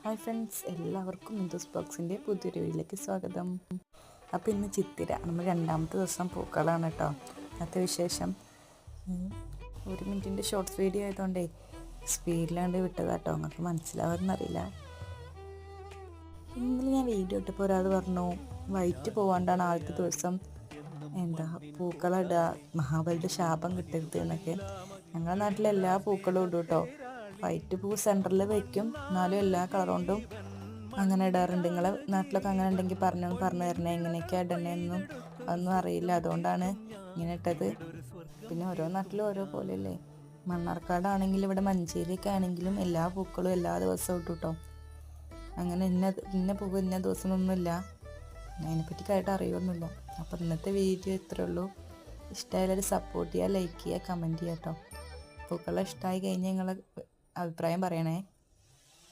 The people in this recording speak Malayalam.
ഹായ് ഫ്രണ്ട്സ്, എല്ലാവർക്കും ഹിന്ദുസ് ബ്ലോഗ്സിൻ്റെ പുതിയൊരു വീഡിയോയിലേക്ക് സ്വാഗതം. അപ്പോൾ ഇന്ന് ചിത്തിര, നമ്മൾ രണ്ടാമത്തെ ദിവസം പൂക്കളാണ് കേട്ടോ. അന്നത്തെ വിശേഷം 1 മിനിറ്റിൻ്റെ ഷോർട്ട്സ് വീഡിയോ ആയതുകൊണ്ടേ സ്പീഡിലാണ്ട് വിട്ടതാട്ടോ, നമുക്ക് മനസ്സിലാവുമെന്നറിയില്ല. ഇന്നലെ ഞാൻ വീഡിയോ ഇട്ടപ്പോൾ ഒരാൾ പറഞ്ഞു വൈറ്റ് പോവാണ്ടാണ് ആദ്യത്തെ ദിവസം പൂക്കളിടുക, മഹാബലിയുടെ ശാപം കിട്ടരുത് എന്നൊക്കെ. ഞങ്ങളുടെ നാട്ടിലെ എല്ലാ പൂക്കളും ഇടും കേട്ടോ. വൈറ്റ് പൂ സെൻറ്ററിൽ വയ്ക്കും, എന്നാലും എല്ലാ കളർ കൊണ്ടും അങ്ങനെ ഇടാറുണ്ട്. നിങ്ങളെ നാട്ടിലൊക്കെ അങ്ങനെ ഉണ്ടെങ്കിൽ പറഞ്ഞു തരണേ, എങ്ങനെയൊക്കെയാണ് ഇടണേന്നും അതൊന്നും അറിയില്ല, അതുകൊണ്ടാണ് ഇങ്ങനെ ഇട്ടത്. പിന്നെ ഓരോ നാട്ടിലും ഓരോ പോലെയല്ലേ. മണ്ണാർക്കാടാണെങ്കിലും ഇവിടെ മഞ്ചേരിയൊക്കെ ആണെങ്കിലും എല്ലാ പൂക്കളും എല്ലാ ദിവസവും ഇട്ടു കേട്ടോ. അങ്ങനെ ഇന്ന പൂവ് ഇന്ന ദിവസമൊന്നുമില്ല, അതിനെപ്പറ്റിക്കായിട്ട് അറിയൊന്നുമില്ല. അപ്പോൾ ഇന്നത്തെ വീഡിയോ ഇത്രേ ഉള്ളൂ. ഇഷ്ടമായാലും സപ്പോർട്ട് ചെയ്യുക, ലൈക്ക് ചെയ്യുക, കമൻറ്റ് ചെയ്യുക കേട്ടോ. പൂക്കളെ ഇഷ്ടമായി കഴിഞ്ഞാൽ നിങ്ങളെ അഭിപ്രായം പറയണേ.